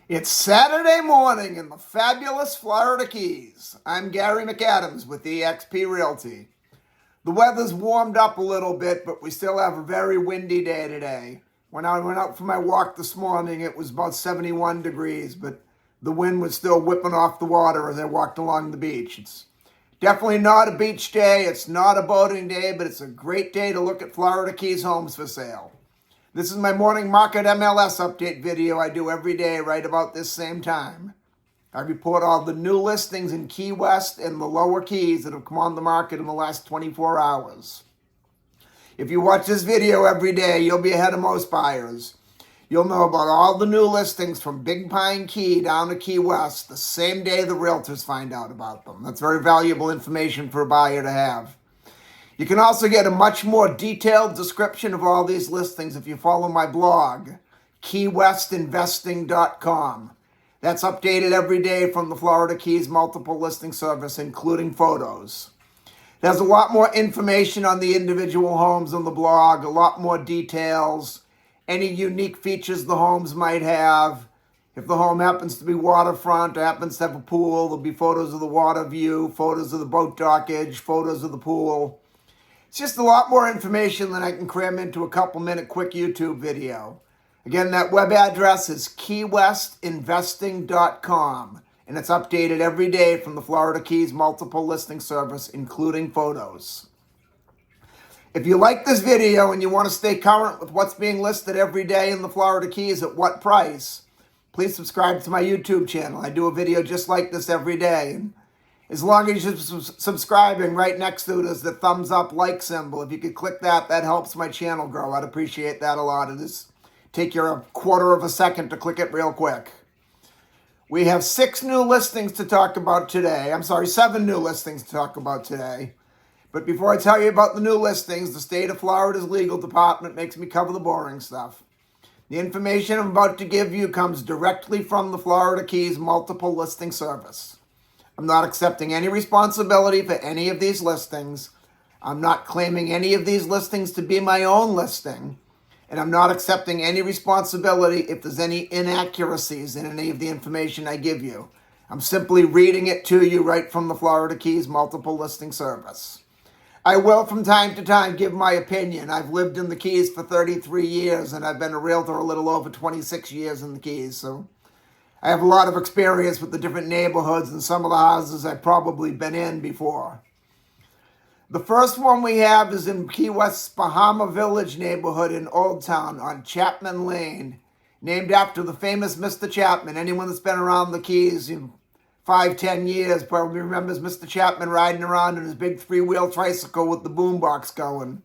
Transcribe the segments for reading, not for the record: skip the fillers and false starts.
It's Saturday morning in the fabulous Florida Keys. I'm Gary McAdams with eXp Realty. The weather's warmed up a little bit, but we still have a very windy day today. When I went out for my walk this morning, it was about 71 degrees, but the wind was still whipping off the water as I walked along the beach. It's definitely not a beach day, it's not a boating day, but it's a great day to look at Florida Keys homes for sale. This is my morning market MLS update video I do every day right about this same time. I report all the new listings in Key West and the lower Keys that have come on the market in the last 24 hours. If you watch this video every day, you'll be ahead of most buyers. You'll know about all the new listings from Big Pine Key down to Key West the same day the realtors find out about them. That's very valuable information for a buyer to have. You can also get a much more detailed description of all these listings if you follow my blog, keywestinvesting.com. That's updated every day from the Florida Keys multiple listing service, including photos. There's a lot more information on the individual homes on the blog, a lot more details, any unique features the homes might have. If the home happens to be waterfront or happens to have a pool, there'll be photos of the water view, photos of the boat dockage, photos of the pool. It's just a lot more information than I can cram into a couple-minute quick YouTube video. Again, that web address is keywestinvesting.com, and it's updated every day from the Florida Keys multiple listing service, including photos. If you like this video and you want to stay current with what's being listed every day in the Florida Keys at what price, please subscribe to my YouTube channel. I do a video just like this every day. As long as you're subscribing, right next to it is the thumbs up like symbol. If you could click that, that helps my channel grow. I'd appreciate that a lot. It just take you a quarter of a second to click it real quick. We have 7 new listings to talk about today. But before I tell you about the new listings, the state of Florida's legal department makes me cover the boring stuff. The information I'm about to give you comes directly from the Florida Keys multiple listing service. I'm not accepting any responsibility for any of these listings. I'm not claiming any of these listings to be my own listing. And I'm not accepting any responsibility if there's any inaccuracies in any of the information I give you. I'm simply reading it to you right from the Florida Keys multiple listing service. I will from time to time give my opinion. I've lived in the Keys for 33 years and I've been a realtor a little over 26 years in the Keys. So I have a lot of experience with the different neighborhoods and some of the houses I've probably been in before. The first one we have is in Key West's Bahama Village neighborhood in Old Town on Chapman Lane, named after the famous Mr. Chapman. Anyone that's been around the Keys 5-10 years probably remembers Mr. Chapman riding around in his big 3-wheel tricycle with the boombox going.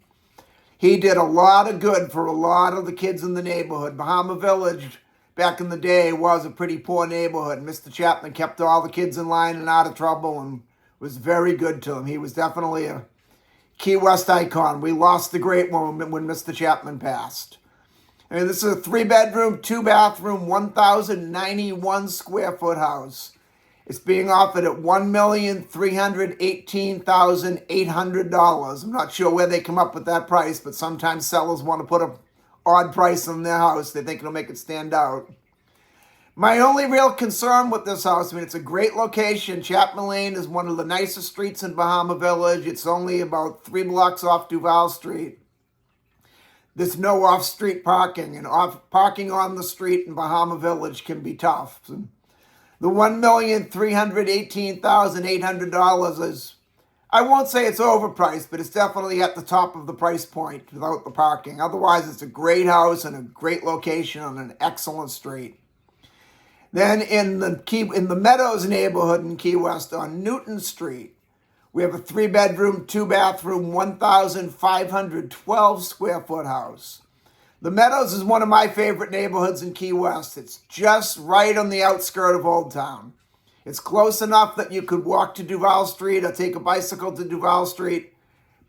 He did a lot of good for a lot of the kids in the neighborhood. Bahama Village back in the day was a pretty poor neighborhood. Mr. Chapman kept all the kids in line and out of trouble and was very good to them. He was definitely a Key West icon. We lost the great one when Mr. Chapman passed. And this is a 3-bedroom, 2-bathroom, 1,091 square foot house. It's being offered at $1,318,800. I'm not sure where they come up with that price, but sometimes sellers want to put a odd price on their house. They think it'll make it stand out. My only real concern with this house, it's a great location. Chapman Lane is one of the nicest streets in Bahama Village. It's only about 3 blocks off Duval Street. There's no off-street parking, and parking on the street in Bahama Village can be tough. The $1,318,800 is, I won't say it's overpriced, but it's definitely at the top of the price point without the parking. Otherwise, it's a great house and a great location on an excellent street. Then in the Meadows neighborhood in Key West on Newton Street, we have a 3-bedroom, 2-bathroom, 1,512 square foot house. The Meadows is one of my favorite neighborhoods in Key West. It's just right on the outskirt of Old Town. It's close enough that you could walk to Duval Street or take a bicycle to Duval Street,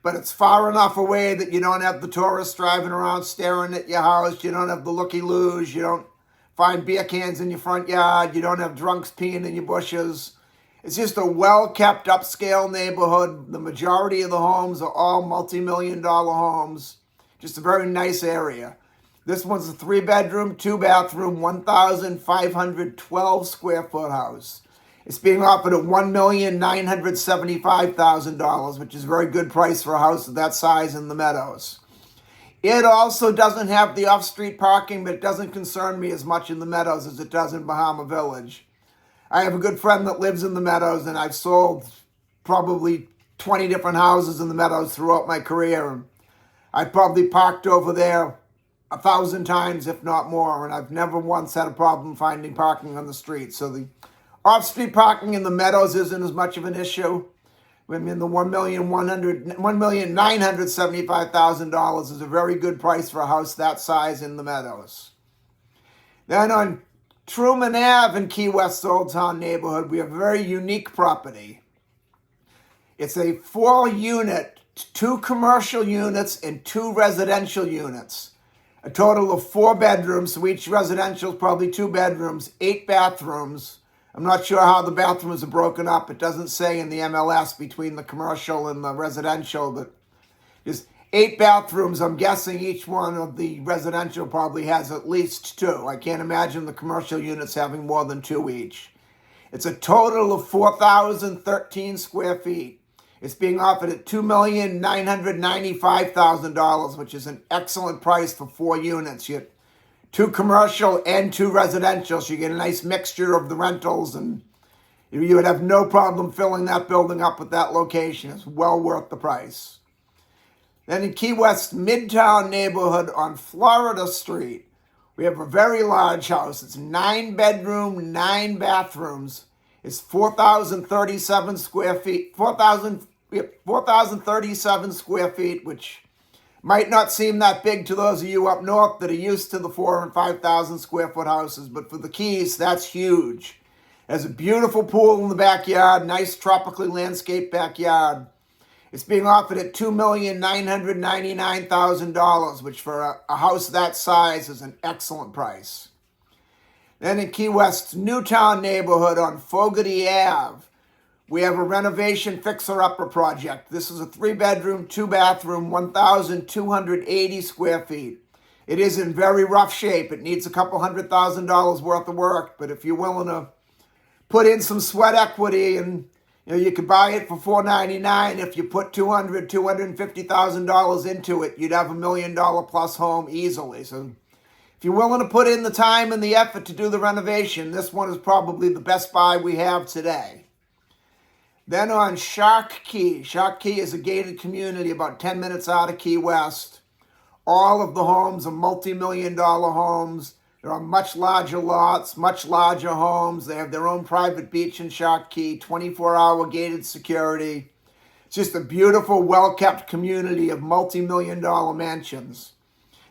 but it's far enough away that you don't have the tourists driving around staring at your house. You don't have the looky-loos. You don't find beer cans in your front yard. You don't have drunks peeing in your bushes. It's just a well-kept, upscale neighborhood. The majority of the homes are all multi-million-dollar homes. Just a very nice area. This one's a 3-bedroom, 2-bathroom, 1,512 square foot house. It's being offered at $1,975,000, which is a very good price for a house of that size in the Meadows. It also doesn't have the off-street parking, but it doesn't concern me as much in the Meadows as it does in Bahama Village. I have a good friend that lives in the Meadows, and I've sold probably 20 different houses in the Meadows throughout my career. I've probably parked over there 1,000 times, if not more, and I've never once had a problem finding parking on the street. So the off-street parking in the Meadows isn't as much of an issue. I mean, the $1,975,000 is a very good price for a house that size in the Meadows. Then on Truman Ave in Key West's Old Town neighborhood, we have a very unique property. It's a 4-unit, 2 commercial units and 2 residential units. A total of 4 bedrooms, so each residential is probably 2 bedrooms, 8 bathrooms. I'm not sure how the bathrooms are broken up. It doesn't say in the MLS between the commercial and the residential, but there's 8 bathrooms. I'm guessing each one of the residential probably has at least 2. I can't imagine the commercial units having more than 2 each. It's a total of 4,013 square feet. It's being offered at $2,995,000, which is an excellent price for 4 units. You get 2 commercial and 2 residential, so you get a nice mixture of the rentals, and you would have no problem filling that building up with that location. It's well worth the price. Then in Key West Midtown neighborhood on Florida Street, we have a very large house. It's 9 bedroom, 9 bathrooms. It's 4,037 square feet, 4,037 square feet, which might not seem that big to those of you up north that are used to the 4,000 and 5,000 square foot houses, but for the Keys, that's huge. There's a beautiful pool in the backyard, nice tropically landscaped backyard. It's being offered at $2,999,000, which for a house that size is an excellent price. Then in Key West's Newtown neighborhood on Fogarty Ave, we have a renovation fixer-upper project. This is a 3-bedroom, 2-bathroom, 1,280 square feet. It is in very rough shape. It needs a couple $100,000 worth of work, but if you're willing to put in some sweat equity, and you could buy it for $499. If you put $250,000 into it, you'd have $1 million plus home easily. So if you're willing to put in the time and the effort to do the renovation, this one is probably the best buy we have today. Then on Shark Key. Shark Key is a gated community about 10 minutes out of Key West. All of the homes are multi-million-dollar homes. They're on much larger lots, much larger homes. They have their own private beach in Shark Key, 24-hour gated security. It's just a beautiful, well-kept community of multi-million-dollar mansions.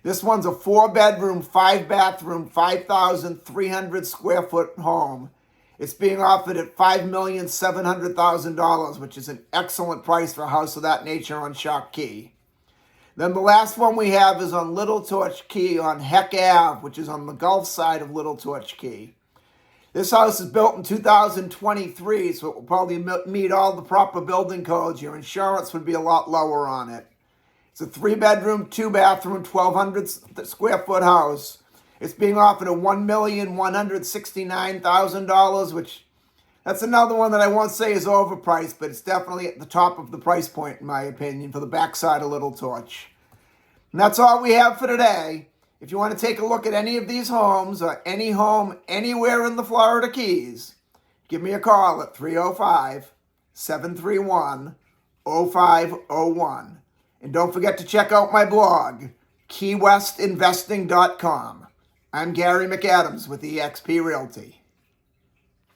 This one's a 4-bedroom, 5-bathroom, 5,300 square foot home. It's being offered at $5,700,000, which is an excellent price for a house of that nature on Shark Key. Then the last one we have is on Little Torch Key on Heck Ave, which is on the Gulf side of Little Torch Key. This house is built in 2023, so it will probably meet all the proper building codes. Your insurance would be a lot lower on it. It's a 3-bedroom, 2-bathroom, 1,200 square foot house. It's being offered at $1,169,000, which that's another one that I won't say is overpriced, but it's definitely at the top of the price point, in my opinion, for the backside of Little Torch. And that's all we have for today. If you want to take a look at any of these homes or any home anywhere in the Florida Keys, give me a call at 305-731-0501. And don't forget to check out my blog, keywestinvesting.com. I'm Gary McAdams with eXp Realty.